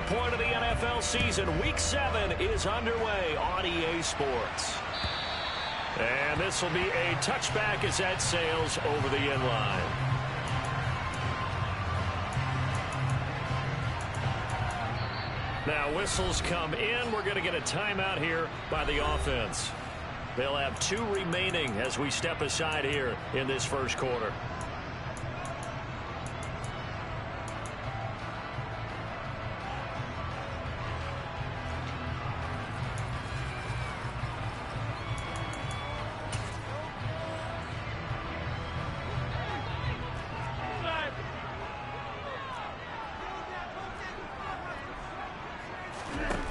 point of the NFL season. Week 7 is underway on EA Sports. And this will be a touchback as that sails over the end line. Now whistles come in. We're going to get a timeout here by the offense. They'll have 2 remaining as we step aside here in this first quarter.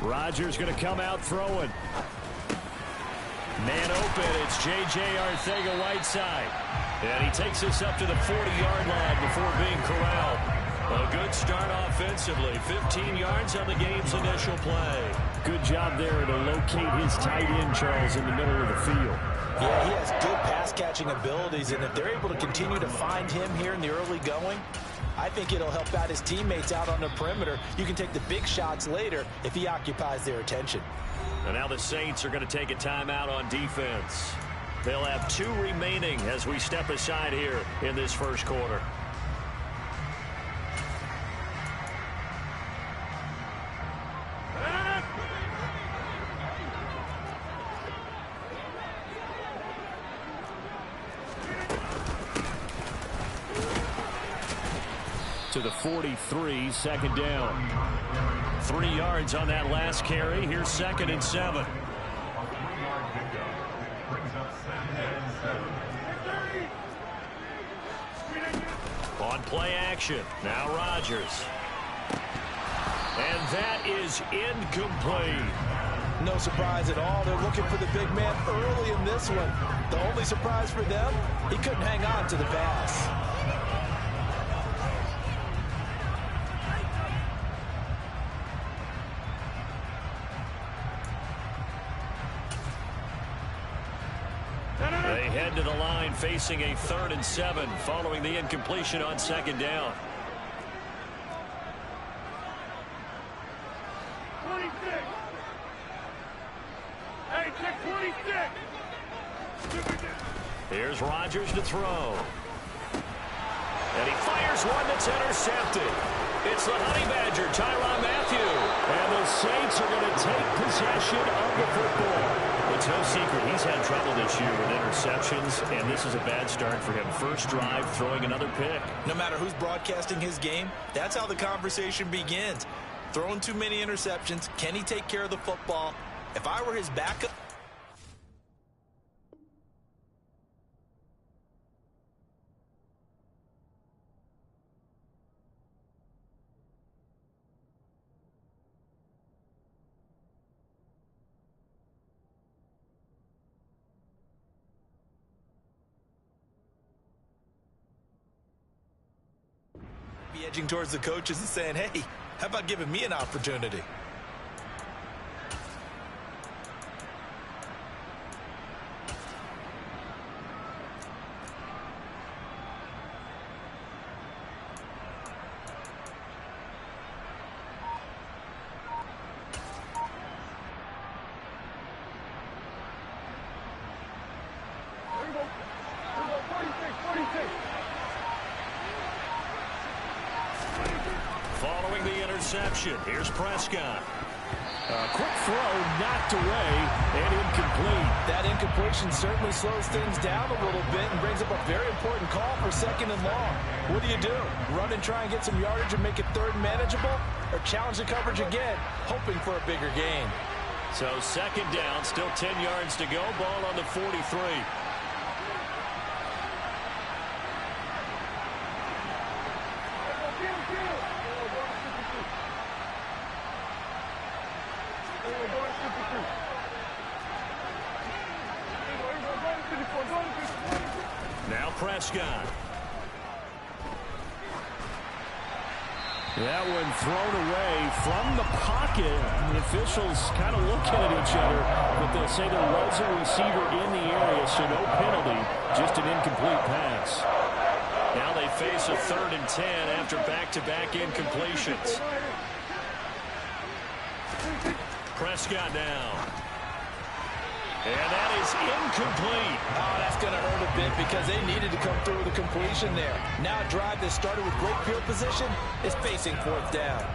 Rodgers going to come out throwing. Man open, it's J.J. Arcega-Whiteside. And he takes us up to the 40-yard line before being corralled. A good start offensively. 15 yards on the game's initial play. Good job there to locate his tight end, Charles, in the middle of the field. Yeah, he has good pass-catching abilities, and if they're able to continue to find him here in the early going, I think it'll help out his teammates out on the perimeter. You can take the big shots later if he occupies their attention. And now the Saints are going to take a timeout on defense. They'll have 2 remaining as we step aside here in this first quarter. To the 43, second down. 3 yards on that last carry. Here's 2nd and 7. On play action. Now Rodgers. And that is incomplete. No surprise at all. They're looking for the big man early in this one. The only surprise for them, he couldn't hang on to the pass. They head to the line facing a 3rd and 7 following the incompletion on 2nd down. 26. Hey, check 26. Here's Rodgers to throw. And he fires one that's intercepted. It's the Honey Badger, Tyrann Mathieu. And the Saints are going to take possession of the football. It's no secret he's had trouble this year with interceptions, and this is a bad start for him. First drive, throwing another pick. No matter who's broadcasting his game, that's how the conversation begins. Throwing too many interceptions, can he take care of the football? If I were his backup... edging towards the coaches and saying, hey, how about giving me an opportunity? Following the interception, here's Prescott. A quick throw knocked away and incomplete. That incompletion certainly slows things down a little bit and brings up a very important call for 2nd and long. What do? Run and try and get some yardage and make it 3rd and manageable? Or challenge the coverage again, hoping for a bigger gain? So 2nd down, still 10 yards to go. Ball on the 43. Now Prescott. That one thrown away from the pocket. The officials kind of looking at each other, but they'll say there was a receiver in the area, so no penalty, just an incomplete pass. Now they face a 3rd and 10 after back-to-back incompletions. Prescott now. And that is incomplete. Oh, that's going to hurt a bit because they needed to come through with a completion there. Now a drive that started with great field position is facing fourth down.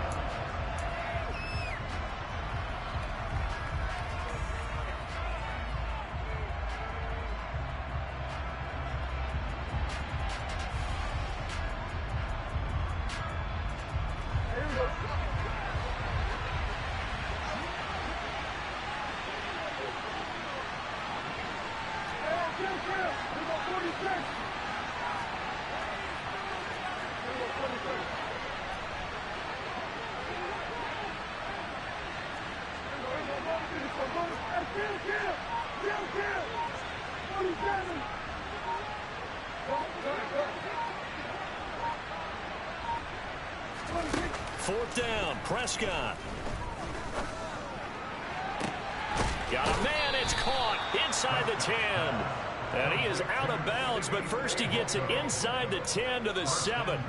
Fourth down, Prescott. Got a man, it's caught inside the 10. And he is out of bounds, but first he gets it inside the 10 to the 7.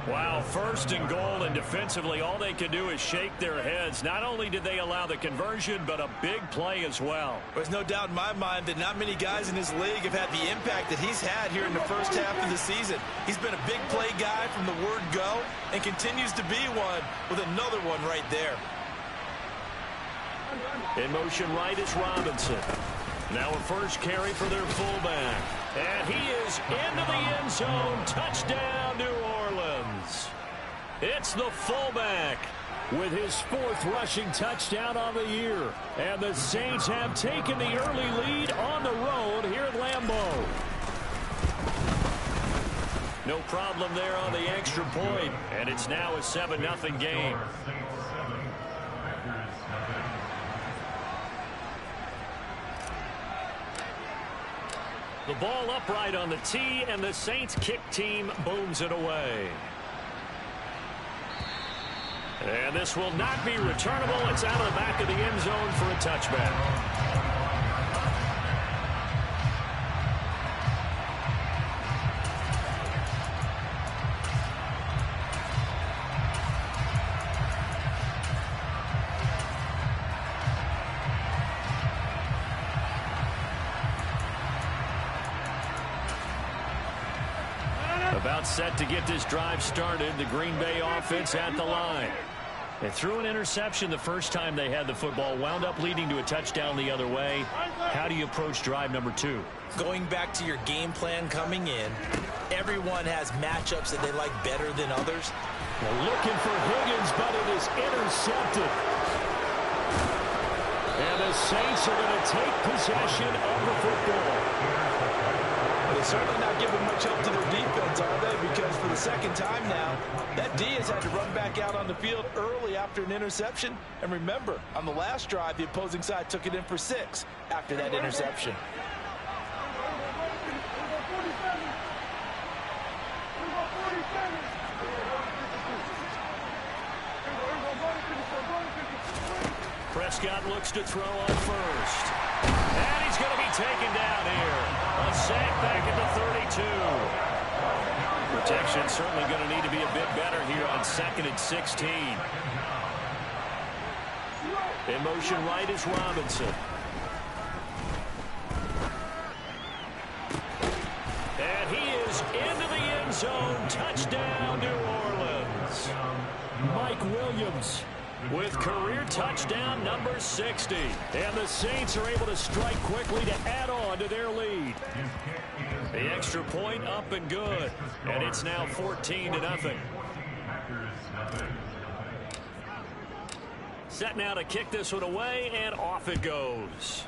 Wow, first and goal, and defensively all they can do is shake their heads. Not only did they allow the conversion, but a big play as well. There's no doubt in my mind that not many guys in this league have had the impact that he's had here in the first half of the season. He's been a big play guy from the word go and continues to be one with another one right there. In motion right is Robinson. Now a first carry for their fullback. And he is into the end zone. Touchdown, New Orleans. It's the fullback with his 4th rushing touchdown on the year. And the Saints have taken the early lead on the road here at Lambeau. No problem there on the extra point. And it's now a 7-0 game. The ball upright on the tee, and the Saints kick team booms it away. And this will not be returnable. It's out of the back of the end zone for a touchback. About set to get this drive started. The Green Bay offense at the line. They threw an interception the first time they had the football, wound up leading to a touchdown the other way. How do you approach drive number 2? Going back to your game plan coming in, everyone has matchups that they like better than others. Well, looking for Higgins, but it is intercepted. And the Saints are going to take possession of the football. They're certainly not giving much help to their defense, are they? Because for the second time now, that D has had to run back out on the field early after an interception. And remember, on the last drive, the opposing side took it in for 6 after that interception. Prescott looks to throw on first. And he's going to be taken down here. A sack back at the 32. Protection certainly going to need to be a bit better here on 2nd and 16. In motion right is Robinson. And he is into the end zone. Touchdown, New Orleans. Mike Williams with career touchdown number 60. And the Saints are able to strike quickly to add on to their lead. The extra point up and good. And it's now 14-0. Set now to kick this one away, and off it goes.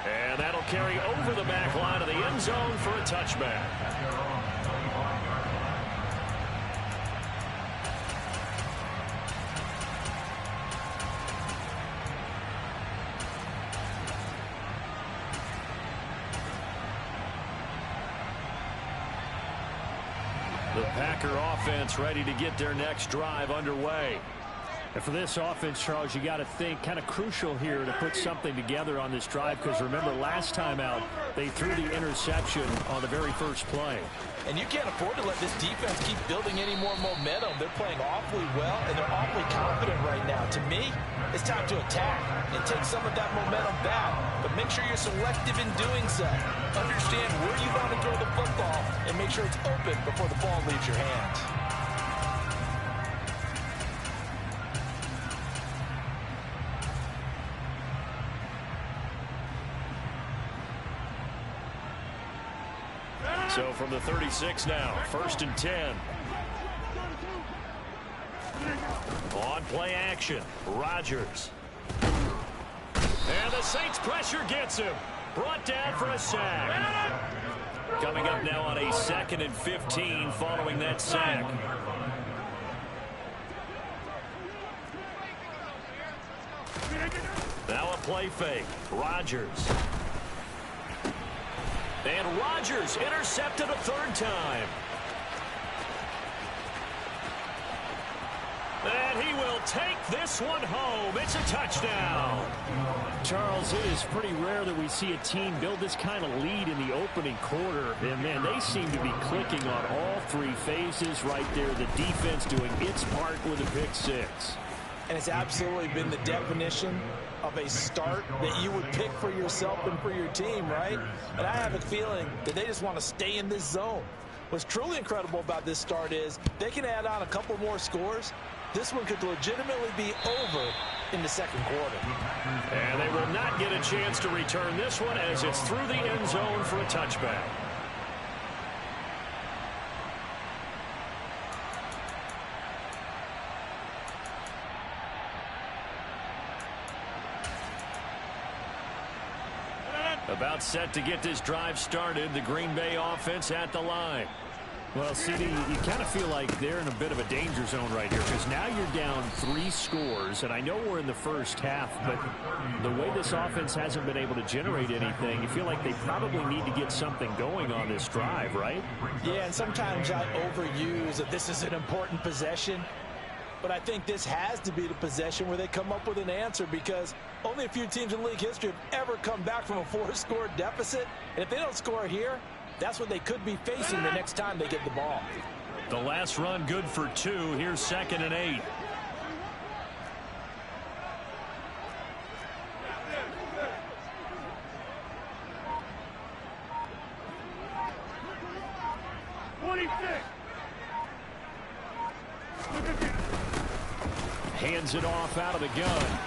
And that'll carry over the back line of the end zone for a touchback. The Packer offense ready to get their next drive underway. And for this offense, Charles, you got to think kind of crucial here to put something together on this drive, because remember last time out they threw the interception on the very first play. And you can't afford to let this defense keep building any more momentum. They're playing awfully well, and they're awfully confident right now. To me, it's time to attack and take some of that momentum back, but make sure you're selective in doing so. Understand where you want to throw the football and make sure it's open before the ball leaves your hands. So from the 36 now, 1st and 10. On play action, Rodgers. And the Saints pressure gets him. Brought down for a sack. Coming up now on a 2nd and 15 following that sack. Now a play fake, Rodgers. And Rodgers intercepted a 3rd time. And he will take this one home. It's a touchdown. Charles, it is pretty rare that we see a team build this kind of lead in the opening quarter. And, man, they seem to be clicking on all 3 phases right there. The defense doing its part with a pick 6. And it's absolutely been the definition of a start that you would pick for yourself and for your team, right? And I have a feeling that they just want to stay in this zone. What's truly incredible about this start is they can add on a couple more scores. This one could legitimately be over in the 2nd quarter. And they will not get a chance to return this one as it's through the end zone for a touchback. About set to get this drive started, the Green Bay offense at the line. Well, CD, you kind of feel like they're in a bit of a danger zone right here, because now you're down 3 scores, and I know we're in the first half, but the way this offense hasn't been able to generate anything, you feel like they probably need to get something going on this drive, right? Yeah, and sometimes I overuse that this is an important possession. But I think this has to be the possession where they come up with an answer, because only a few teams in league history have ever come back from a 4-score deficit. And if they don't score here, that's what they could be facing the next time they get the ball. The last run good for 2. Here's 2nd and 8. Hands it off out of the gun.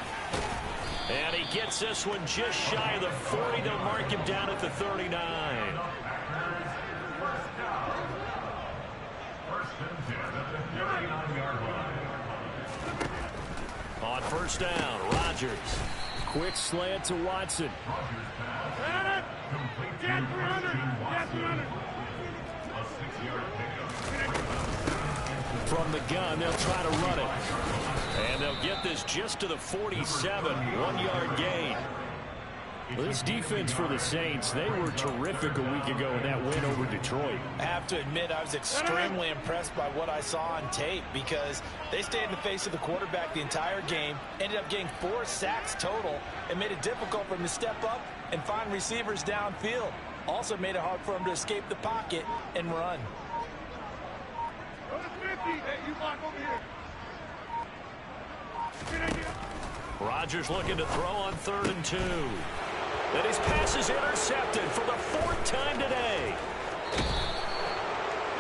And he gets this one just shy of the 40. They'll mark him down at the 39. On 1st down, Rodgers. Quick slant to Watson. From the gun, they'll try to run it. And they'll get this just to the 47, 1-yard gain. Well, this defense for the Saints, they were terrific a week ago in that win over Detroit. I have to admit, I was extremely impressed by what I saw on tape, because they stayed in the face of the quarterback the entire game, ended up getting 4 sacks total, and made it difficult for him to step up and find receivers downfield. Also made it hard for him to escape the pocket and run. Rodgers looking to throw on 3rd and 2. And his pass is intercepted for the 4th time today.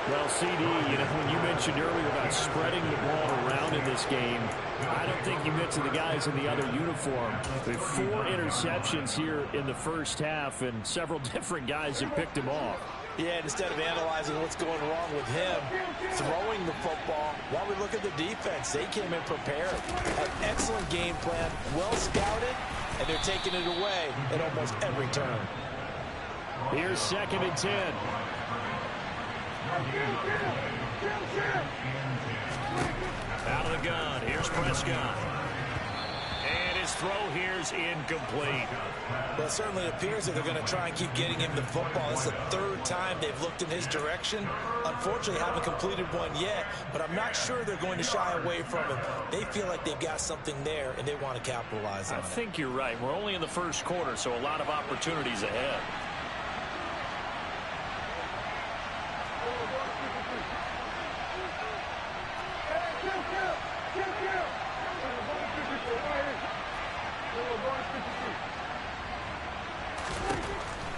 Well, CD, when you mentioned earlier about spreading the ball around in this game, I don't think you mentioned the guys in the other uniform. We have 4 interceptions here in the first half, and several different guys have picked him off. Yeah, instead of analyzing what's going wrong with him, throwing the football, while we look at the defense, they came in prepared. An excellent game plan, well scouted, and they're taking it away at almost every turn. Here's 2nd and 10. Out of the gun, here's Prescott. And his throw here's incomplete. Well, it certainly appears that they're going to try and keep getting him the football. It's the third time they've looked in his direction. Unfortunately, haven't completed one yet, but I'm not sure they're going to shy away from him. They feel like they've got something there, and they want to capitalize on it. I think you're right. We're only in the first quarter, so a lot of opportunities ahead.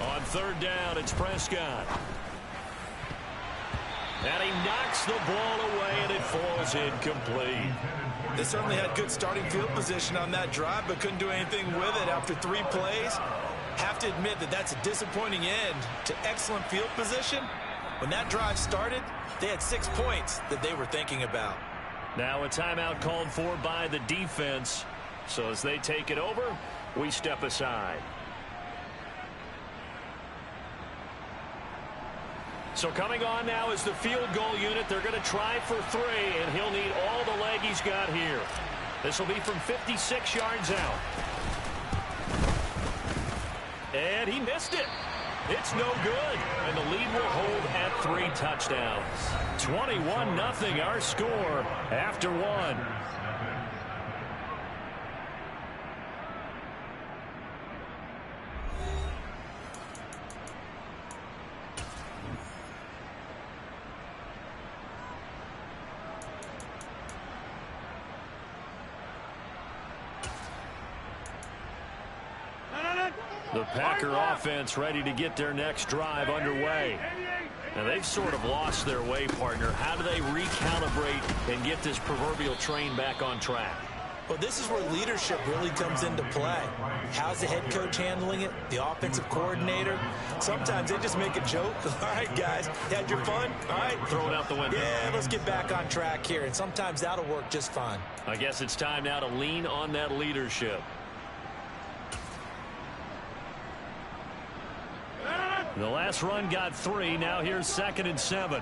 On third down, it's Prescott. And he knocks the ball away, and it falls incomplete. They certainly had good starting field position on that drive, but couldn't do anything with it after 3 plays. Have to admit that that's a disappointing end to excellent field position. When that drive started, they had 6 points that they were thinking about. Now a timeout called for by the defense. So as they take it over, we step aside. So coming on now is the field goal unit. They're going to try for 3, and he'll need all the leg he's got here. This will be from 56 yards out. And he missed it. It's no good. And the lead will hold at 3 touchdowns. 21-0 our score after 1. The Packer offense ready to get their next drive underway. And they've sort of lost their way, partner. How do they recalibrate and get this proverbial train back on track? Well, this is where leadership really comes into play. How's the head coach handling it? The offensive coordinator? Sometimes they just make a joke. All right, guys, had your fun? All right. Throw it out the window. Yeah, let's get back on track here. And sometimes that'll work just fine. I guess it's time now to lean on that leadership. The last run got 3. Now here's 2nd and 7.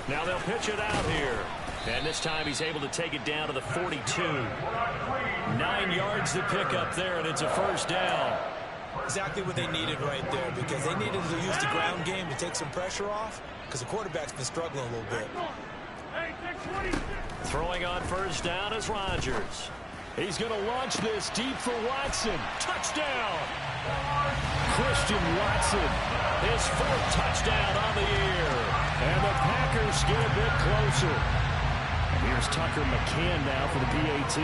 Now they'll pitch it out here. And this time he's able to take it down to the 42. 9 yards to pick up there, and it's a first down. Exactly what they needed right there, because they needed to use the ground game to take some pressure off, because the quarterback's been struggling a little bit. Throwing on first down is Rodgers. He's going to launch this deep for Watson. Touchdown! Christian Watson, his 4th touchdown on the year. And the Packers get a bit closer. And here's Tucker McCann now for the PAT.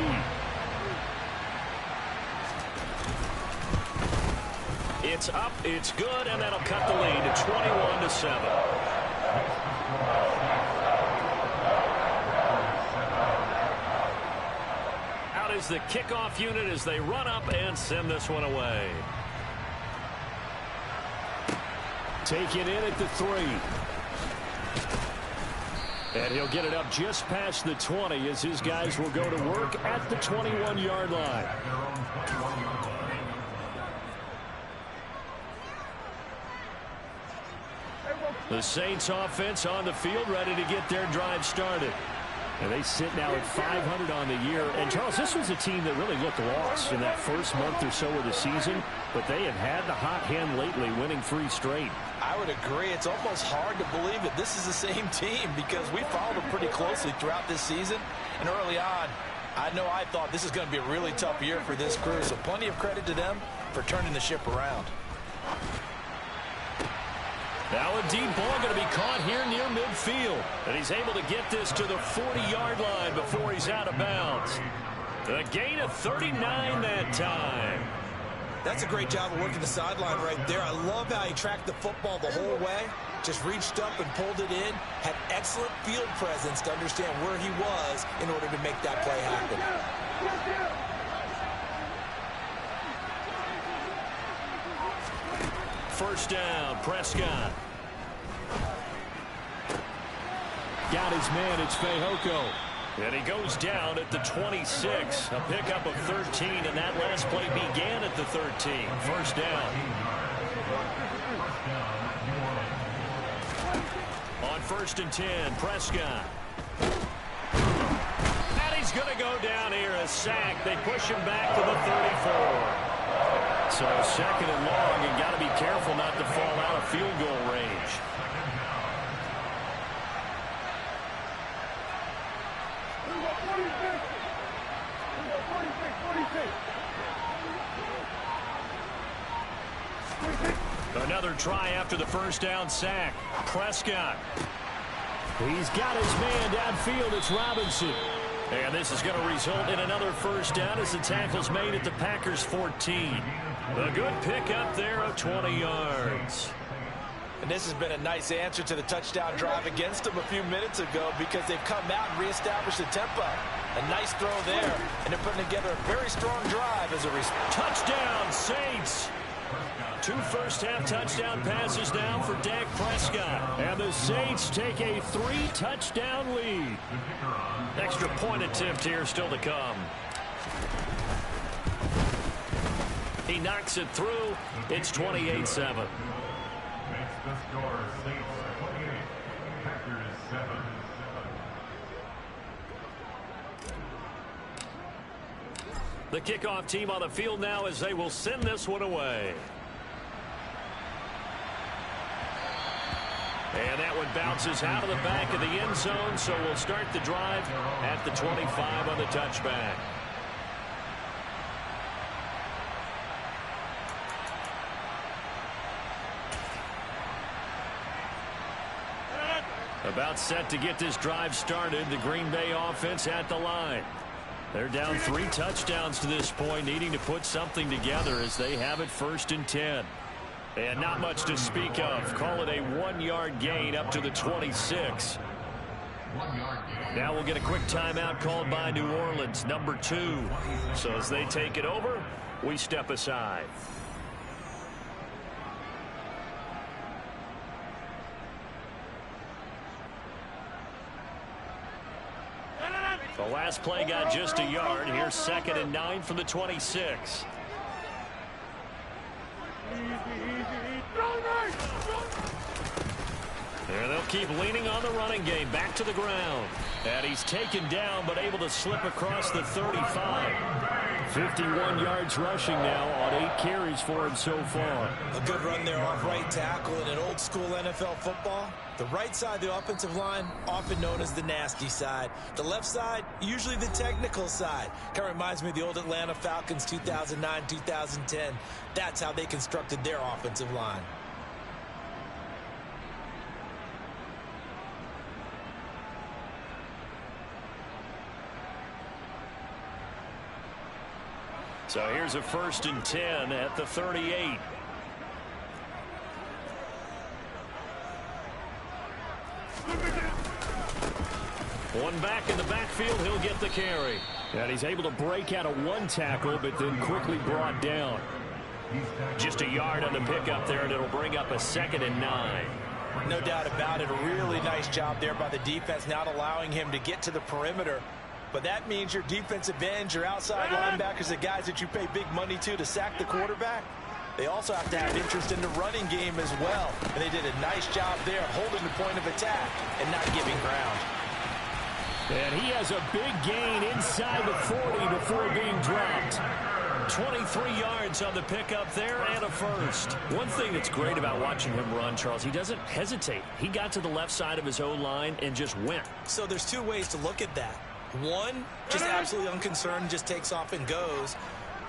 It's up, it's good, and that'll cut the lead to 21-7. Is the kickoff unit as they run up and send this one away. Taken in at the 3. And he'll get it up just past the 20 as his guys will go to work at the 21-yard line. The Saints offense on the field ready to get their drive started. And they sit now at 500 on the year. And, Charles, this was a team that really looked lost in that first month or so of the season. But they have had the hot hand lately, winning 3 straight. I would agree. It's almost hard to believe that this is the same team, because we followed them pretty closely throughout this season. And early on, I know I thought this is going to be a really tough year for this crew. So plenty of credit to them for turning the ship around. Now a deep ball going to be caught here near midfield. And he's able to get this to the 40-yard line before he's out of bounds. A gain of 39 that time. That's a great job of working the sideline right there. I love how he tracked the football the whole way. Just reached up and pulled it in. Had excellent field presence to understand where he was in order to make that play happen. First down, Prescott. Got his man, it's Fehoko. And he goes down at the 26. A pickup of 13, and that last play began at the 13. First down. On 1st and 10, Prescott. going to go down here, a sack. They push him back to the 34. So second and long, you got to be careful not to fall out of field goal range. Another try after the first down sack. Prescott. He's got his man downfield. It's Robinson. And this is going to result in another first down as the tackle's made at the Packers' 14. A good pickup there of 20 yards. And this has been a nice answer to the touchdown drive against them a few minutes ago because they've come out and reestablished the tempo. A nice throw there, and they're putting together a very strong drive as a result. Touchdown, Saints. 2 first-half touchdown passes now for Dak Prescott. And the Saints take a 3-touchdown lead. Extra point attempt here still to come. He knocks it through. It's 28-7. Makes the score Saints 28, Packers 7. The kickoff team on the field now as they will send this one away. And that one bounces out of the back of the end zone, so we'll start the drive at the 25 on the touchback. About set to get this drive started, the Green Bay offense at the line. They're down 3 touchdowns to this point, needing to put something together as they have it 1st and 10. And not much to speak of. Call it a 1-yard gain up to the 26. Now we'll get a quick timeout called by New Orleans, number 2. So as they take it over, we step aside. The last play got just a yard. Here's 2nd and 9 from the 26. There they'll keep leaning on the running game. Back to the ground. And he's taken down but able to slip across the 35. 51 yards rushing now on 8 carries for him so far. A good run there off right tackle in an old school NFL football. The right side of the offensive line, often known as the nasty side. The left side, usually the technical side. Kind of reminds me of the old Atlanta Falcons 2009-2010. That's how they constructed their offensive line. So here's a 1st and 10 at the 38. One back in the backfield, he'll get the carry. And he's able to break out of 1 tackle, but then quickly brought down. Just a yard on the pickup there, and it'll bring up a 2nd and 9. No doubt about it. A really nice job there by the defense, not allowing him to get to the perimeter. But that means your defensive ends, your outside linebackers, the guys that you pay big money to sack the quarterback, they also have to have interest in the running game as well. And they did a nice job there holding the point of attack and not giving ground. And he has a big gain inside the 40 before being dropped. 23 yards on the pickup there and a 1st. One thing that's great about watching him run, Charles, he doesn't hesitate. He got to the left side of his O-line and just went. So there's 2 ways to look at that. One, just absolutely unconcerned, just takes off and goes.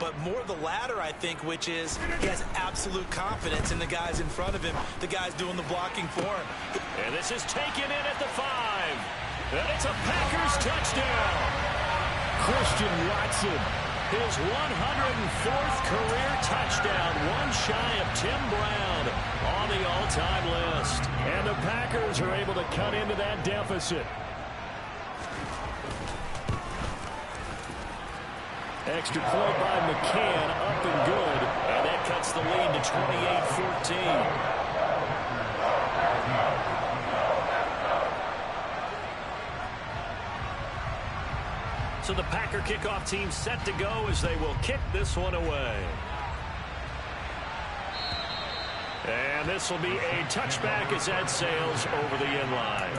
But more the latter, I think, which is he has absolute confidence in the guys in front of him, the guys doing the blocking for him. And this is taken in at the 5. And it's a Packers touchdown. Christian Watson, his 104th career touchdown, one shy of Tim Brown on the all-time list. And the Packers are able to cut into that deficit. Extra point by McCann, up and good. And that cuts the lead to 28-14. So the Packer kickoff team set to go as they will kick this one away. And this will be a touchback as that sails over the end line.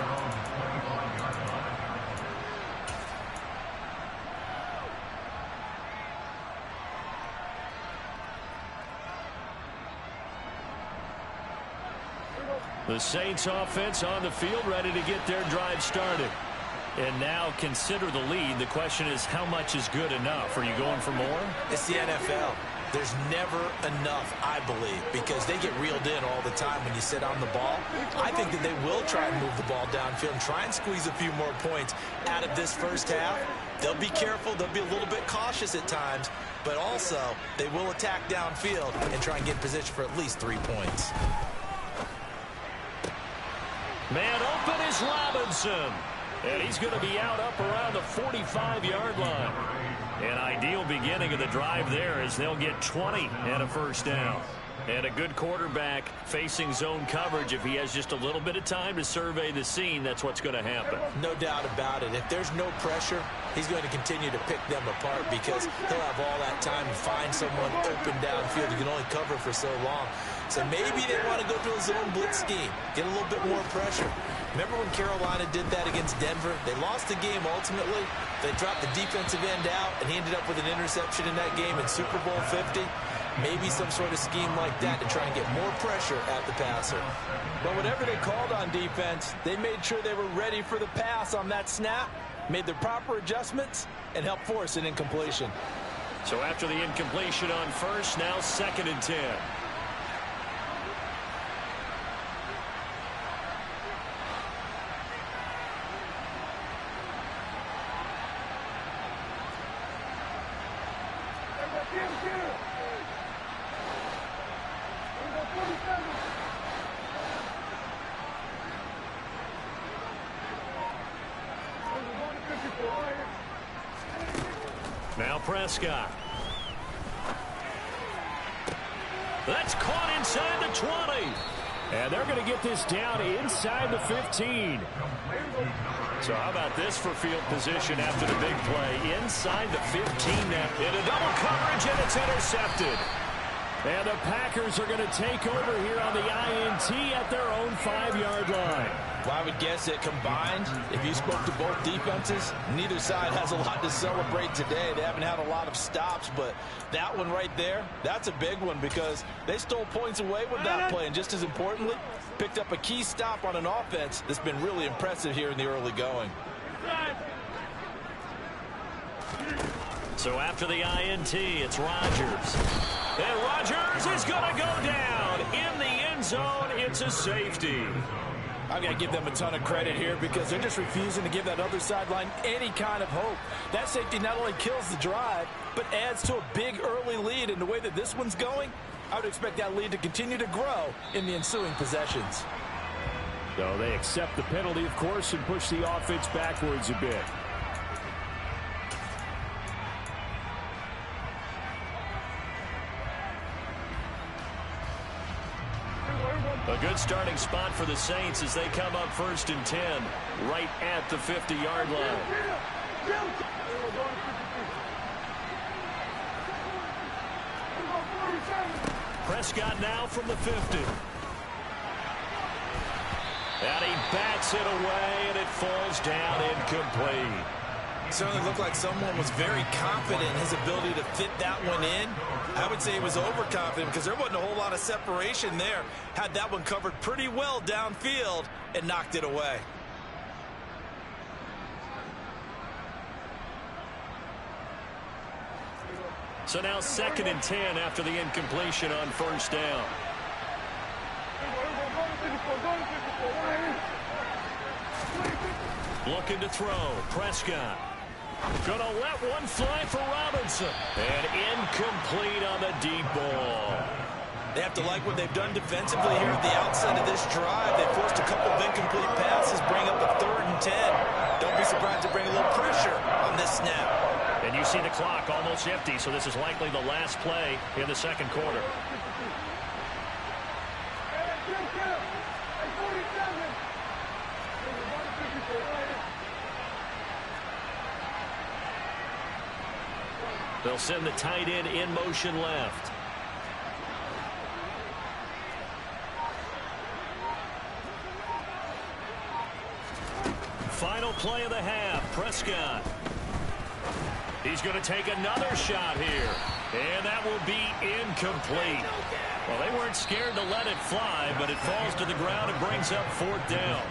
The Saints offense on the field, ready to get their drive started. And now consider the lead. The question is, how much is good enough? Are you going for more? It's the NFL. There's never enough, I believe, because they get reeled in all the time when you sit on the ball. I think that they will try and move the ball downfield and try and squeeze a few more points out of this first half. They'll be careful. They'll be a little bit cautious at times, but also they will attack downfield and try and get in position for at least 3 points. Man open is Robinson. And he's going to be out up around the 45-yard line. An ideal beginning of the drive there as they'll get 20 and a first down. And a good quarterback facing zone coverage. If he has just a little bit of time to survey the scene, that's what's going to happen. No doubt about it. If there's no pressure, he's going to continue to pick them apart because he'll have all that time to find someone open downfield. You can only cover for so long. So maybe they want to go to a zone blitz scheme, get a little bit more pressure. Remember when Carolina did that against Denver? They lost the game ultimately. They dropped the defensive end out, and he ended up with an interception in that game in Super Bowl 50. Maybe some sort of scheme like that to try and get more pressure at the passer. But whatever they called on defense, they made sure they were ready for the pass on that snap, made the proper adjustments, and helped force an incompletion. So after the incompletion on first, now 2nd and 10. Now Prescott. That's caught inside the 20. And they're going to get this down inside the 15. So how about this for field position after the big play? Inside the 15 now. Into double coverage, and it's intercepted. And the Packers are going to take over here on the INT at their own 5-yard line. Well, I would guess that combined, if you spoke to both defenses, neither side has a lot to celebrate today. They haven't had a lot of stops, but that one right there, that's a big one because they stole points away with that play. And just as importantly, picked up a key stop on an offense that's been really impressive here in the early going. So after the INT, it's Rodgers. And Rodgers is going to go down in the end zone. It's a safety. I've got to give them a ton of credit here because they're just refusing to give that other sideline any kind of hope. That safety not only kills the drive, but adds to a big early lead. And the way that this one's going, I would expect that lead to continue to grow in the ensuing possessions. So they accept the penalty, of course, and push the offense backwards a bit. A good starting spot for the Saints as they come up 1st and 10 right at the 50-yard line. Prescott now from the 50. And he bats it away, and it falls down incomplete. It certainly looked like someone was very confident in his ability to fit that one in. I would say he was overconfident because there wasn't a whole lot of separation there. Had that one covered pretty well downfield and knocked it away. So now 2nd and 10 after the incompletion on 1st down. Looking to throw. Prescott. Gonna let one fly for Robinson. And incomplete on the deep ball. They have to like what they've done defensively here at the outset of this drive. They forced a couple of incomplete passes, bring up a 3rd and 10. Don't be surprised to bring a little pressure on this snap. And you see the clock almost empty, so this is likely the last play in the 2nd quarter. They'll send the tight end in motion left. Final play of the half. Prescott. He's going to take another shot here. And that will be incomplete. Well, they weren't scared to let it fly, but it falls to the ground and brings up 4th down.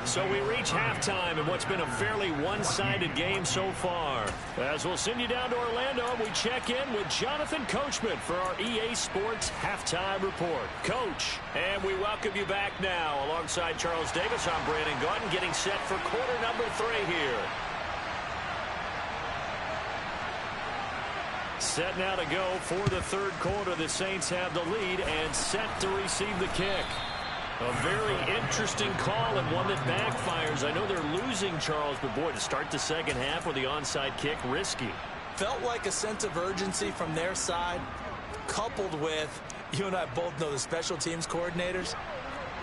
So we reach halftime in what's been a fairly one-sided game so far. As we'll send you down to Orlando, we check in with Jonathan Coachman for our EA Sports Halftime Report. Coach, and we welcome you back now. Alongside Charles Davis, I'm Brandon Gaudin, getting set for quarter number 3 here. Set now to go for the third quarter. The Saints have the lead and set to receive the kick. A very interesting call and one that backfires. I know they're losing, Charles, but boy, to start the second half with the onside kick, risky. Felt like a sense of urgency from their side, coupled with, you and I both know the special teams coordinators,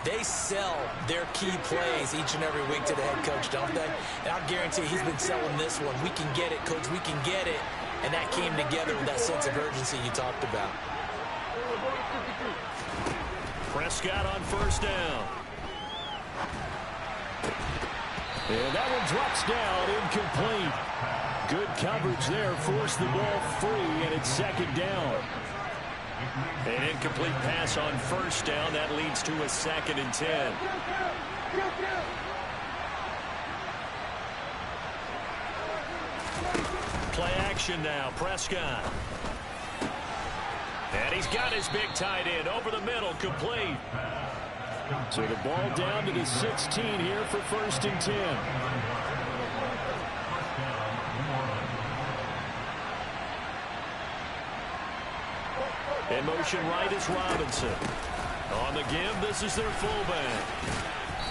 they sell their key plays each and every week to the head coach, don't they? And I guarantee he's been selling this one. We can get it, coach, we can get it. And that came together with that sense of urgency you talked about. Prescott on first down. And that one drops down, incomplete. Good coverage there, forced the ball free, and it's second down. An incomplete pass on first down. That leads to a 2nd and 10. Play action now, Prescott. And he's got his big tight end over the middle, complete. So the ball down to the 16 here for 1st and 10. In motion right is Robinson. On the give, this is their fullback.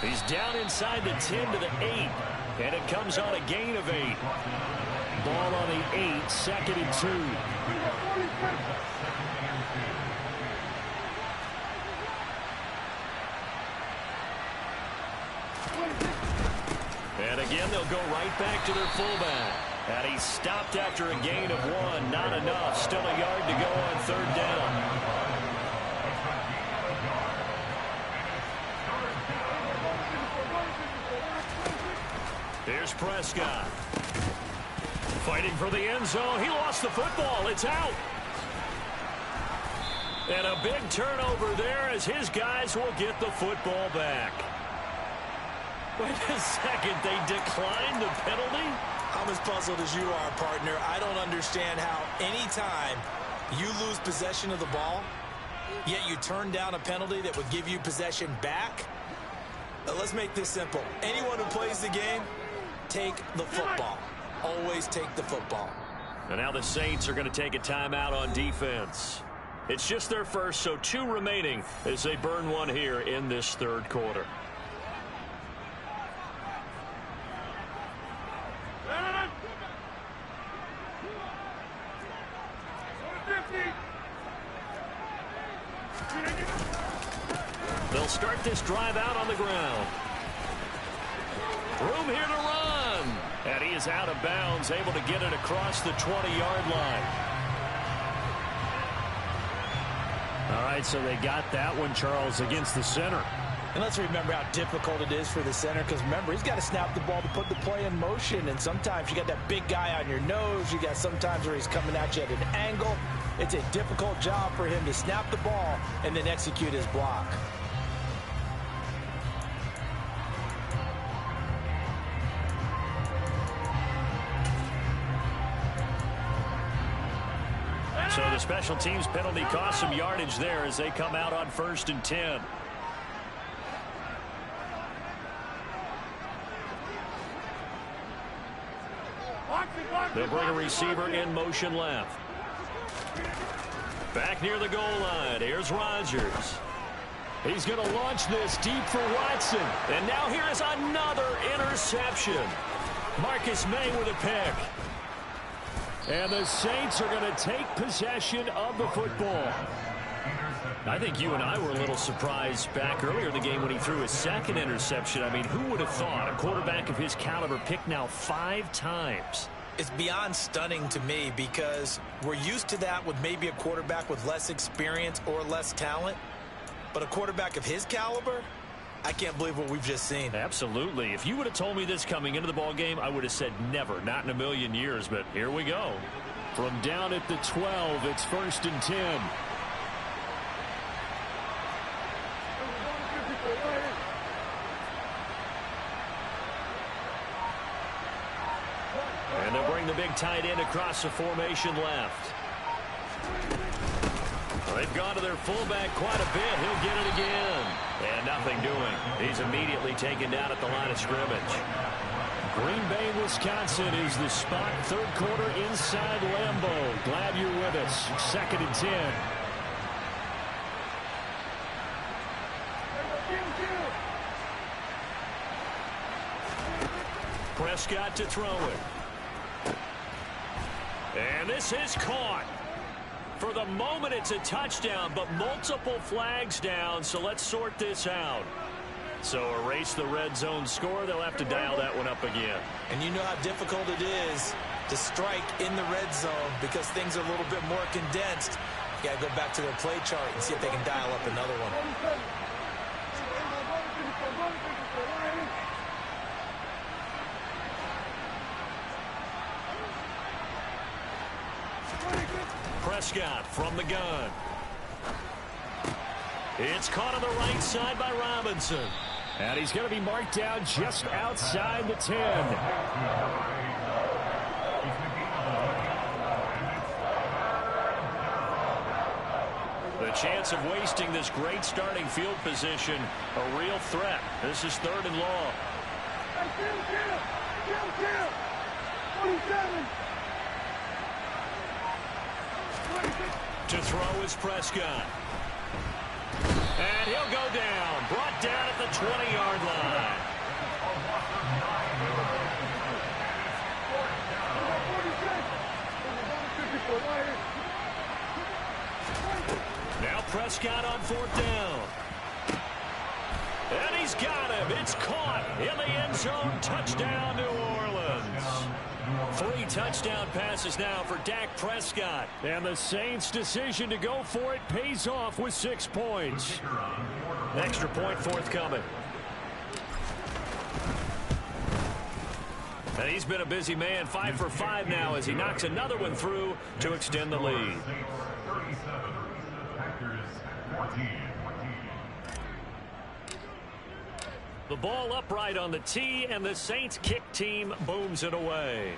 He's down inside the 10 to the 8. And it comes on a gain of 8. Ball on the 8, 2nd and 2. And again, they'll go right back to their fullback. And he's stopped after a gain of 1. Not enough. Still a yard to go on 3rd down. Here's Prescott. Fighting for the end zone. He lost the football. It's out. And a big turnover there as his guys will get the football back. Wait a second. They declined the penalty? I'm as puzzled as you are, partner. I don't understand how anytime you lose possession of the ball, yet you turn down a penalty that would give you possession back. Let's make this simple. Anyone who plays the game, take the football. Always take the football. And now the Saints are going to take a timeout on defense. It's just their first, so 2 remaining as they burn one here in this third quarter. They'll start this drive out on the ground. Room here to run. And he is out of bounds, able to get it across the 20-yard line. All right, so they got that one, Charles, against the center. And let's remember how difficult it is for the center, because remember, he's got to snap the ball to put the play in motion. And sometimes you got that big guy on your nose. You got sometimes where he's coming at you at an angle. It's a difficult job for him to snap the ball and then execute his block. So the special teams penalty cost some yardage there as they come out on 1st and 10. They'll bring a receiver in motion left. Back near the goal line. Here's Rodgers. He's going to launch this deep for Watson. And now here is another interception. Marcus May with a pick. And the Saints are going to take possession of the football. I think you and I were a little surprised back earlier in the game when he threw his 2nd interception. I mean, who would have thought a quarterback of his caliber picked now 5 times? It's beyond stunning to me because we're used to that with maybe a quarterback with less experience or less talent. But a quarterback of his caliber, I can't believe what we've just seen. Absolutely. If you would have told me this coming into the ball game, I would have said never, not in a million years. But here we go. From down at the 12, it's 1st and 10. And they'll bring the big tight end across the formation left. They've gone to their fullback quite a bit. He'll get it again. And nothing doing. He's immediately taken down at the line of scrimmage. Green Bay, Wisconsin is the spot. Third quarter inside Lambeau. Glad you're with us. 2nd and 10. Prescott to throw it. And this is caught. For the moment, it's a touchdown, but multiple flags down, so let's sort this out. So erase the red zone score. They'll have to dial that one up again. And you know how difficult it is to strike in the red zone because things are a little bit more condensed. You got to go back to their play chart and see if they can dial up another one. Prescott from the gun. It's caught on the right side by Robinson. And he's going to be marked down just outside the 10. The chance of wasting this great starting field position, a real threat. This is 3rd and long. To throw is Prescott. And he'll go down. Brought down at the 20-yard line. Now Prescott on 4th down. And he's got him. It's caught in the end zone. Touchdown, New Orleans. 3 touchdown passes now for Dak Prescott. And the Saints' decision to go for it pays off with 6 points. Extra point forthcoming. And he's been a busy man. 5 for 5 now as he knocks another one through to extend the lead. The ball upright on the tee, and the Saints kick team booms it away.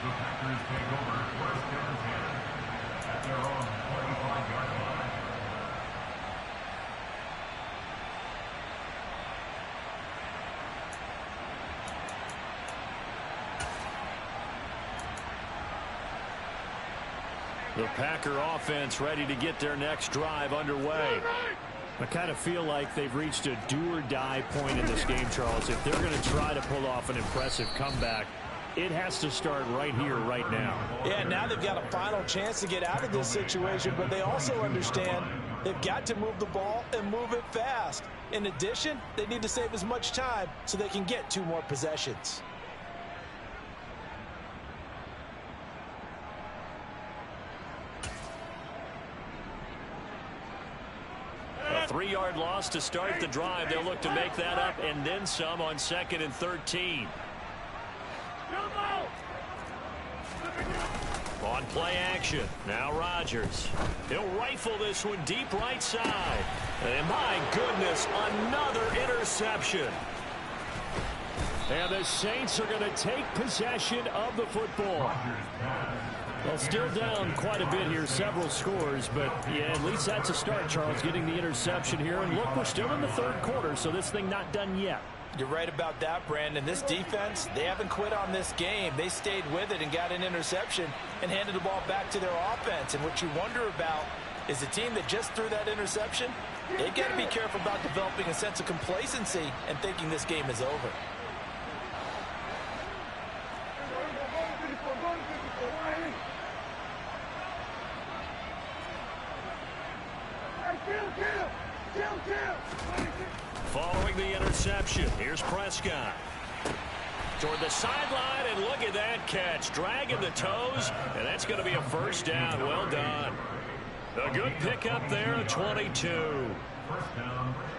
The Packers take over 1st and 10 at their own 45-yard line. The Packer offense ready to get their next drive underway. I kind of feel like they've reached a do-or-die point in this game, Charles. If they're going to try to pull off an impressive comeback, it has to start right here, right now. Yeah, now they've got a final chance to get out of this situation, but they also understand they've got to move the ball and move it fast. In addition, they need to save as much time so they can get 2 more possessions. A 3-yard loss to start the drive. They'll look to make that up and then some on 2nd and 13. On play action. Now Rodgers. He'll rifle this one deep right side. And my goodness, another interception. And the Saints are going to take possession of the football. Well, still down quite a bit here, several scores, but yeah, at least that's a start, Charles, getting the interception here. And look, we're still in the 3rd quarter, so this thing not done yet. You're right about that, Brandon. This defense, they haven't quit on this game. They stayed with it and got an interception and handed the ball back to their offense. And what you wonder about is the team that just threw that interception, they've got to be careful about developing a sense of complacency and thinking this game is over. Following the interception, here's Prescott. Toward the sideline, and look at that catch. Dragging the toes, and that's going to be a 1st down. Well done. A good pickup there, a 22.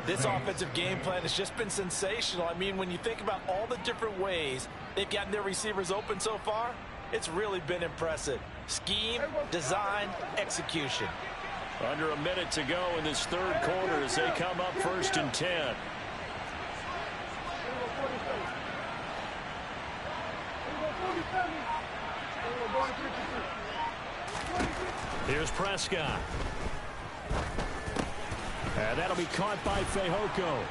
This offensive game plan has just been sensational. I mean, when you think about all the different ways they've gotten their receivers open so far, it's really been impressive. Scheme, design, execution. Under a minute to go in this 3rd quarter as they come up 1st and 10. Here's Prescott. And that'll be caught by Fehoko.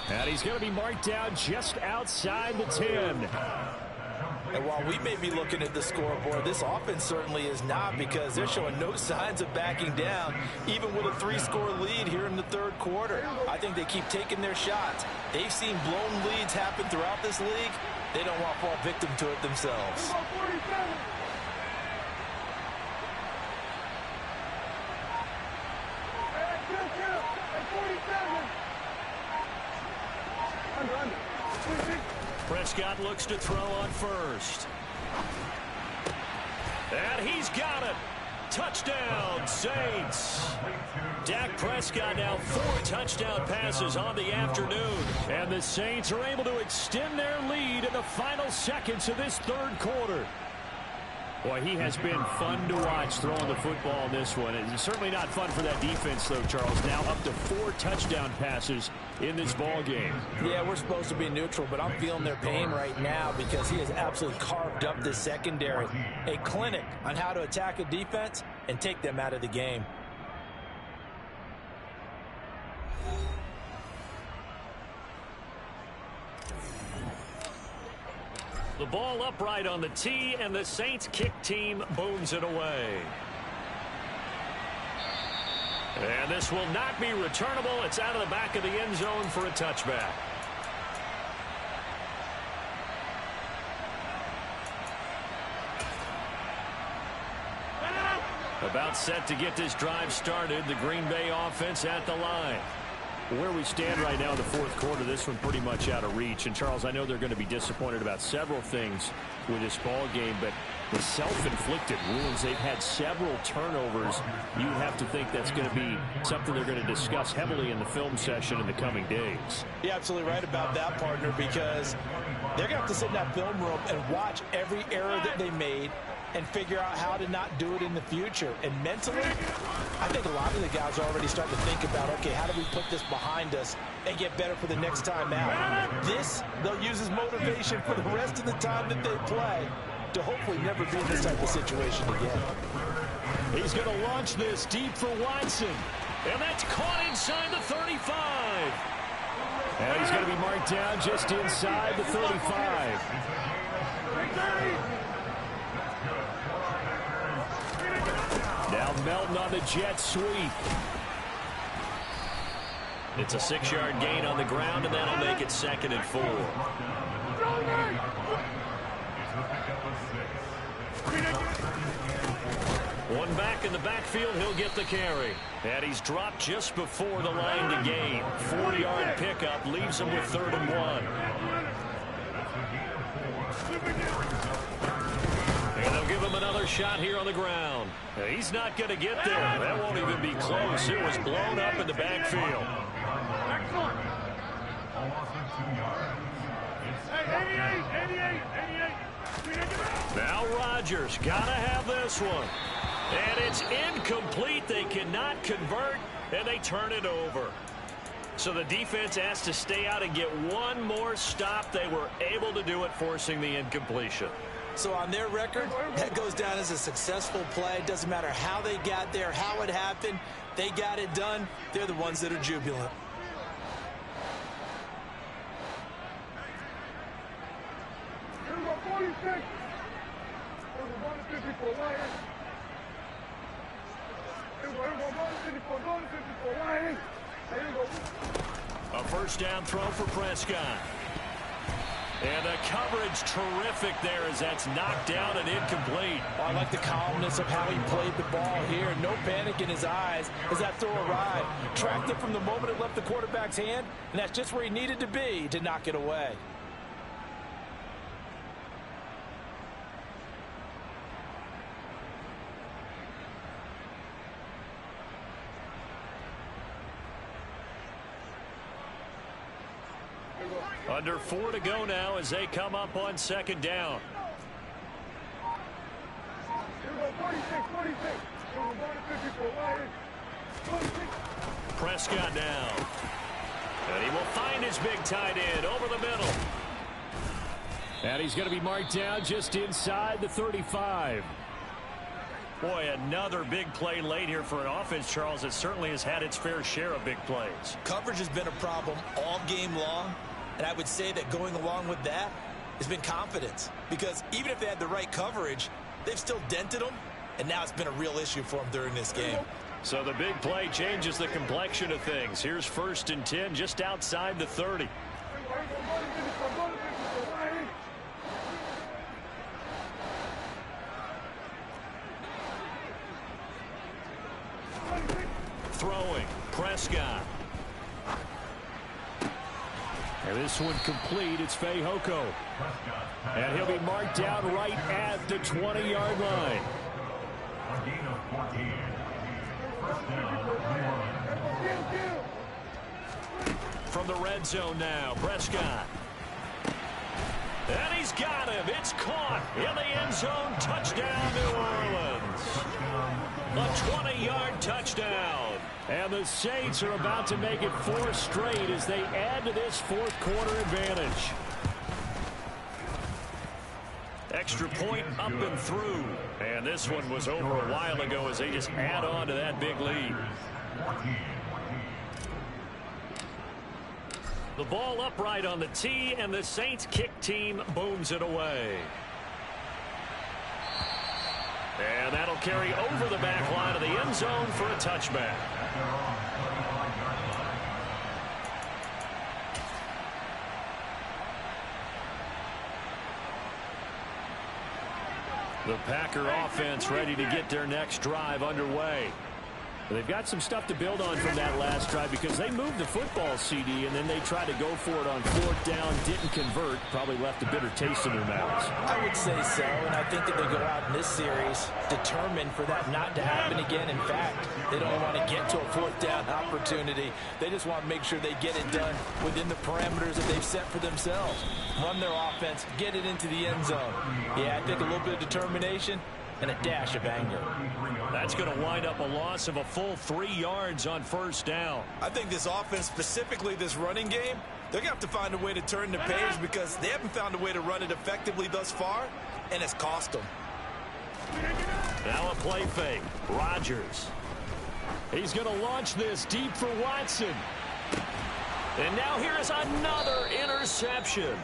And he's going to be marked down just outside the 10. And while we may be looking at the scoreboard, this offense certainly is not, because they're showing no signs of backing down, even with a 3-score lead here in the third quarter. I think they keep taking their shots. They've seen blown leads happen throughout this league. They don't want to fall victim to it themselves. Prescott looks to throw on first. And he's got it. Touchdown, Saints. Dak Prescott now 4 touchdown passes on the afternoon. And the Saints are able to extend their lead in the final seconds of this third quarter. Boy, he has been fun to watch throwing the football in this one. It's certainly not fun for that defense, though, Charles. Now up to 4 touchdown passes in this ball game. Yeah, we're supposed to be neutral, but I'm feeling their pain right now because he has absolutely carved up this secondary. A clinic on how to attack a defense and take them out of the game. The ball upright on the tee, and the Saints kick team booms it away. And this will not be returnable. It's out of the back of the end zone for a touchback. About set to get this drive started. The Green Bay offense at the line. Where we stand right now in the fourth quarter, this one pretty much out of reach. And, Charles, I know they're going to be disappointed about several things with this ball game, but the self-inflicted wounds, they've had several turnovers. You have to think that's going to be something they're going to discuss heavily in the film session in the coming days. You're absolutely right about that, partner, because they're going to have to sit in that film room and watch every error that they made and figure out how to not do it in the future. And mentally, I think a lot of the guys are already starting to think about, okay, how do we put this behind us and get better for the next time out? This, they'll use as motivation for the rest of the time that they play to hopefully never be in this type of situation again. He's going to launch this deep for Watson. And that's caught inside the 35. And he's going to be marked down just inside the 35. Now Melton on the jet sweep. It's a 6-yard gain on the ground, and that'll make it 2nd and 4. One back in the backfield, he'll get the carry. And he's dropped just before the line to gain. 40-yard pickup leaves him with 3rd and 1. And they'll give him another shot here on the ground. He's not going to get there. That won't even be close. It was blown up in the backfield. Now Rodgers got to have this one. And it's incomplete. They cannot convert, and they turn it over. So the defense has to stay out and get one more stop. They were able to do it, forcing the incompletion. So on their record, that goes down as a successful play. Doesn't matter how they got there, how it happened. They got it done. They're the ones that are jubilant. A first down throw for Prescott. And the coverage terrific there as that's knocked down and incomplete. Oh, I like the calmness of how he played the ball here. No panic in his eyes as that throw arrived. Tracked it from the moment it left the quarterback's hand, and that's just where he needed to be to knock it away. Under 4 to go now as they come up on 2nd down. Prescott now. And he will find his big tight end over the middle. And he's going to be marked down just inside the 35. Boy, another big play late here for an offense, Charles, that certainly has had its fair share of big plays. Coverage has been a problem all game long, and I would say that going along with that has been confidence. Because even if they had the right coverage, they've still dented them, and now it's been a real issue for them during this game. So the big play changes the complexion of things. Here's 1st and 10 just outside the 30. Throwing, Prescott. And this one complete. It's Fehoko. And he'll be marked down right at the 20-yard line. A gain of 14. First down, New Orleans. From the red zone now, Prescott. And he's got him. It's caught in the end zone. Touchdown, New Orleans. A 20-yard touchdown. And the Saints are about to make it 4 straight as they add to this fourth-quarter advantage. Extra point up and through. And this one was over a while ago as they just add on to that big lead. The ball upright on the tee, and the Saints kick team booms it away. And that'll carry over the back line of the end zone for a touchback. The Packer offense ready to get their next drive underway. They've got some stuff to build on from that last drive because they moved the football, CD, and then they tried to go for it on 4th down, didn't convert, probably left a bitter taste in their mouths. I would say so, and I think that they go out in this series determined for that not to happen again. In fact, they don't want to get to a 4th down opportunity. They just want to make sure they get it done within the parameters that they've set for themselves. Run their offense, get it into the end zone. Yeah, I think a little bit of determination and a dash of anger. That's going to wind up a loss of a full 3 yards on 1st down. I think this offense, specifically this running game, they're going to have to find a way to turn the page because they haven't found a way to run it effectively thus far, and it's cost them. Now a play fake. Rodgers. He's going to launch this deep for Watson. And now here is another interception.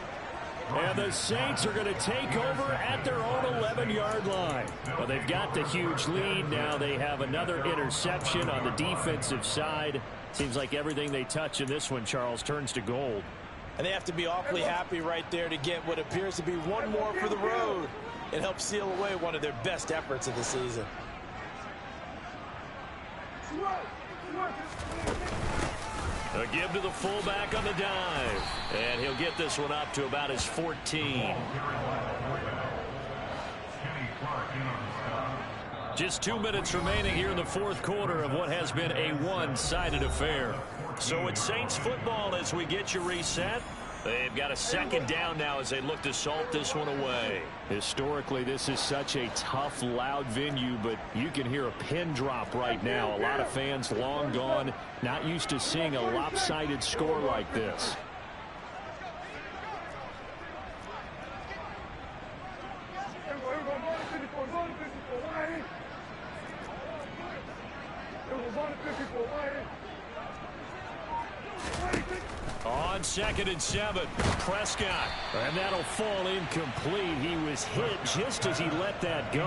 And the Saints are going to take over at their own 11-yard line. Well, they've got the huge lead. Now they have another interception on the defensive side. Seems like everything they touch in this one, Charles, turns to gold. And they have to be awfully happy right there to get what appears to be one more for the road and help seal away one of their best efforts of the season. A give to the fullback on the dive. And he'll get this one up to about his 14. Just 2 minutes remaining here in the 4th quarter of what has been a one-sided affair. So it's Saints football as we get you reset. They've got a 2nd down now as they look to salt this one away. Historically, this is such a tough, loud venue, but you can hear a pin drop right now. A lot of fans long gone, not used to seeing a lopsided score like this. On 2nd and 7, Prescott. And that'll fall incomplete. He was hit just as he let that go.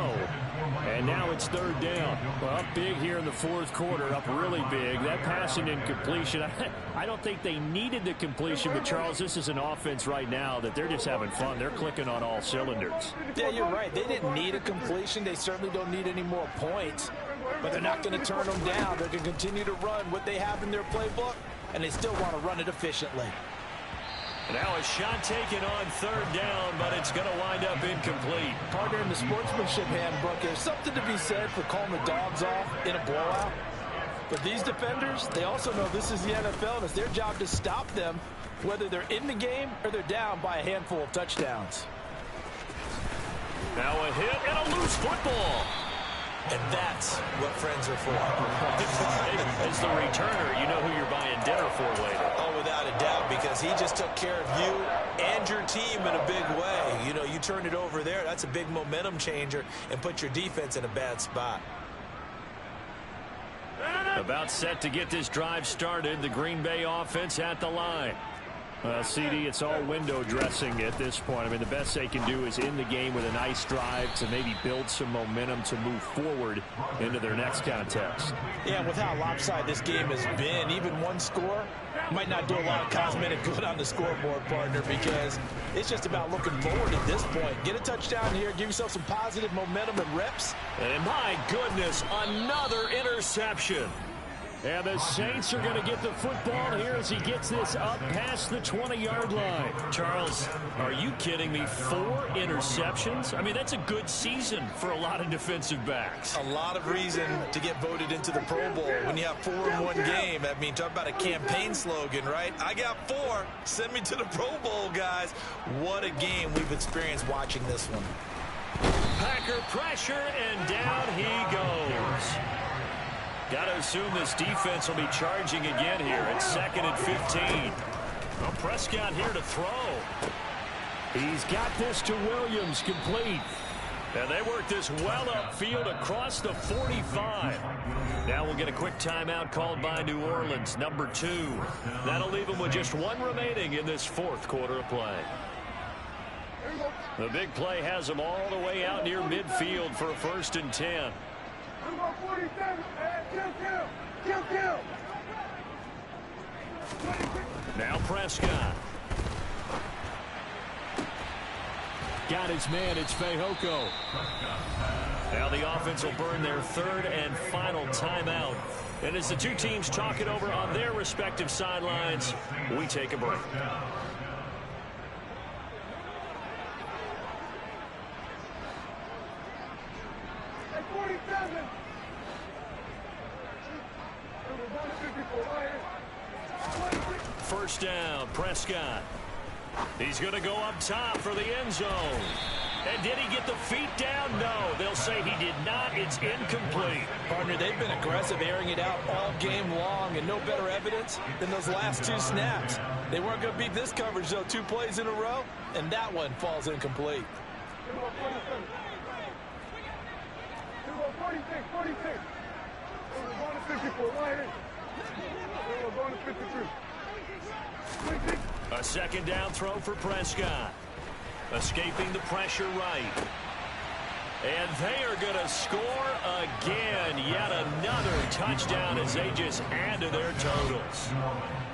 And now it's 3rd down. Well, up big here in the 4th quarter, up really big. That passing incompletion, I don't think they needed the completion, but Charles, this is an offense right now that they're just having fun. They're clicking on all cylinders. Yeah, you're right. They didn't need a completion. They certainly don't need any more points, but they're not going to turn them down. They're going to continue to run what they have in their playbook, and they still want to run it efficiently. Now a shot taken on 3rd down, but it's going to wind up incomplete. Partner, in the sportsmanship handbook, there's something to be said for calling the dogs off in a blowout. But these defenders, they also know this is the NFL, and it's their job to stop them, whether they're in the game or they're down by a handful of touchdowns. Now a hit and a loose football. And that's what friends are for. As the returner, you know who you're buying dinner for later. Oh, without a doubt, because he just took care of you and your team in a big way. You know, you turn it over there, that's a big momentum changer and put your defense in a bad spot. About set to get this drive started. The Green Bay offense at the line. CD, it's all window dressing at this point. I mean, the best they can do is in the game with a nice drive to maybe build some momentum to move forward into their next contest. Yeah, with how lopsided this game has been, even one score might not do a lot of cosmetic good on the scoreboard, partner, because it's just about looking forward at this point. Get a touchdown here, give yourself some positive momentum and reps. And my goodness, another interception. And the Saints are going to get the football here as he gets this up past the 20-yard line. Charles, are you kidding me? 4 interceptions? I mean, that's a good season for a lot of defensive backs. A lot of reason to get voted into the Pro Bowl. When you have 4 in one game, I mean, talk about a campaign slogan, right? I got 4. Send me to the Pro Bowl, guys. What a game we've experienced watching this one. Packer pressure, and down he goes. Got to assume this defense will be charging again here at 2nd and 15. Well, Prescott here to throw. He's got this to Williams, complete. And they work this well upfield across the 45. Now we'll get a quick timeout called by New Orleans, number 2. That'll leave them with just 1 remaining in this 4th quarter of play. The big play has them all the way out near midfield for a 1st and 10. Now Prescott. Got his man, it's Fehoko. Now the offense will burn their 3rd and final timeout. And as the two teams talk it over on their respective sidelines, we take a break. First down, Prescott. He's going to go up top for the end zone. And did he get the feet down? No, they'll say he did not. It's incomplete. Partner, they've been aggressive, airing it out all game long, and no better evidence than those last 2 snaps. They weren't going to beat this coverage, though, 2 plays in a row, and that one falls incomplete. 46. A 2nd down throw for Prescott. Escaping the pressure right. And they are going to score again. Yet another touchdown as they just add to their totals.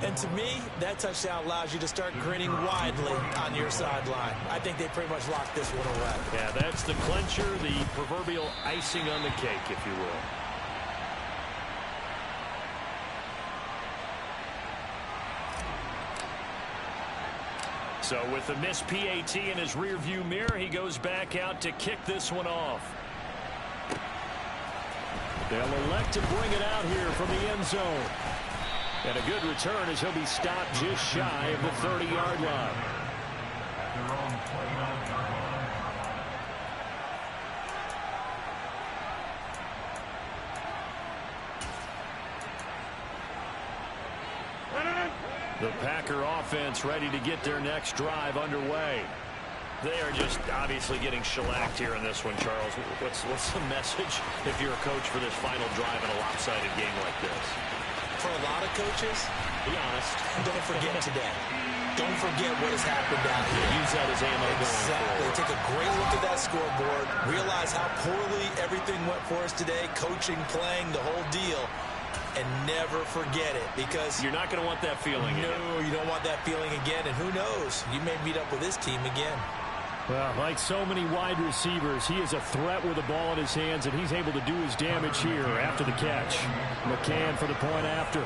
And to me, that touchdown allows you to start grinning widely on your sideline. I think they pretty much locked this one away. Yeah, that's the clincher, the proverbial icing on the cake, if you will. So with the missed PAT in his rearview mirror, he goes back out to kick this one off. They'll elect to bring it out here from the end zone. And a good return as he'll be stopped just shy of the 30-yard line. The Packer offense ready to get their next drive underway. They are just obviously getting shellacked here in this one, Charles. What's the message if you're a coach for this final drive in a lopsided game like this? For a lot of coaches, Be honest. don't forget today. Don't forget what has happened down here. Use that as ammo going Exactly. forward. Take a great look at that scoreboard. Realize how poorly everything went for us today. Coaching, playing, the whole deal. And never forget it, because You're not going to want that feeling. no, you don't want that feeling again. And who knows? You may meet up with this team again. Well, like so many wide receivers, he is a threat with the ball in his hands, and he's able to do his damage here after the catch. McCann for the point after.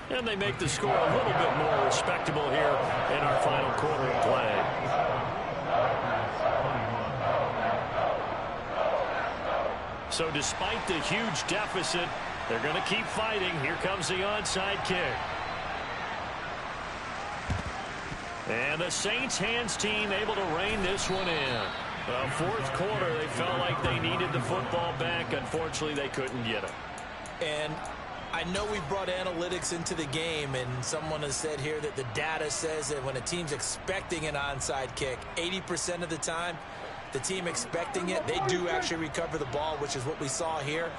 And they make the score a little bit more respectable here in our final quarter of play. So despite the huge deficit, they're going to keep fighting. Here comes the onside kick. And the Saints hands team able to rein this one in. Well, fourth quarter, they felt like they needed the football back. Unfortunately, they couldn't get it. And I know we brought analytics into the game, and someone has said here that the data says that when a team's expecting an onside kick, 80% of the time, the team expecting it, they do actually recover the ball, which is what we saw here.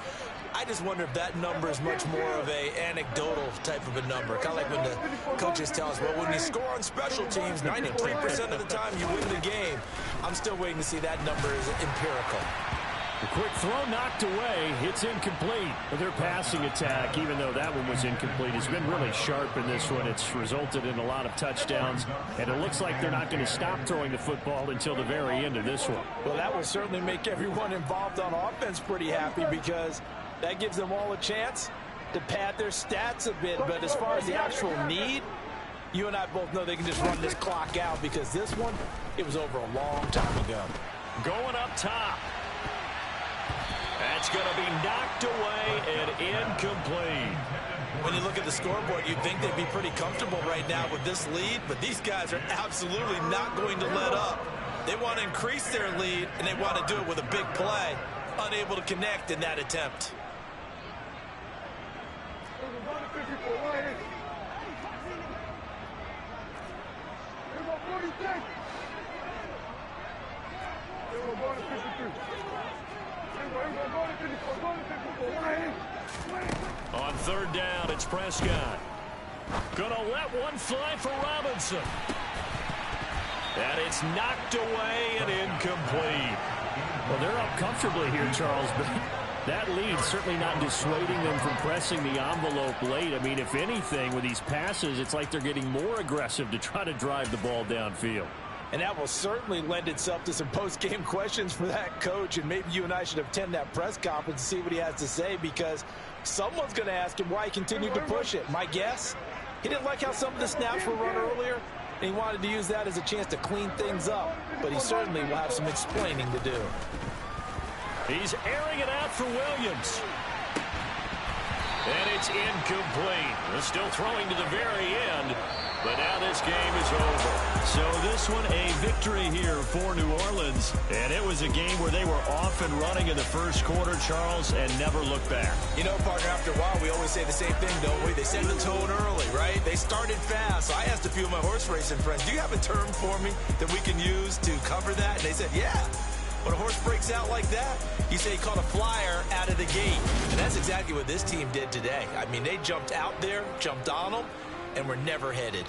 I just wonder if that number is much more of a anecdotal type of a number. Kind of like when the coaches tell us, well, when you score on special teams, 93% of the time you win the game. I'm still waiting to see that number is empirical. The quick throw knocked away. It's incomplete. Their passing attack, even though that one was incomplete, has been really sharp in this one. It's resulted in a lot of touchdowns, and it looks like they're not going to stop throwing the football until the very end of this one. Well, that will certainly make everyone involved on offense pretty happy, because that gives them all a chance to pad their stats a bit. But as far as the actual need, you and I both know they can just run this clock out, because this one, it was over a long time ago. Going up top. That's going to be knocked away and incomplete. When you look at the scoreboard, you'd think they'd be pretty comfortable right now with this lead, but these guys are absolutely not going to let up. They want to increase their lead, and they want to do it with a big play. Unable to connect in that attempt. On third down, it's Prescott. Gonna let one fly for Robinson. And it's knocked away and incomplete. Well, they're up comfortably here, Charles, but that lead certainly not dissuading them from pressing the envelope late. I mean, if anything, with these passes, it's like they're getting more aggressive to try to drive the ball downfield. And that will certainly lend itself to some post-game questions for that coach. And maybe you and I should attend that press conference and see what he has to say, because someone's going to ask him why he continued to push it. My guess, he didn't like how some of the snaps were run earlier, and he wanted to use that as a chance to clean things up. But he certainly will have some explaining to do. He's airing it out for Williams. And it's incomplete. They're still throwing to the very end. But now this game is over. So this one a victory here for New Orleans. And it was a game where they were off and running in the first quarter, Charles, and never looked back. You know, partner, after a while, we always say the same thing, don't we? They set the tone early, right? They started fast. So I asked a few of my horse racing friends, do you have a term for me that we can use to cover that? And they said, yeah. When a horse breaks out like that, you say he caught a flyer out of the gate. And that's exactly what this team did today. I mean, they jumped out there, jumped on them, and were never headed.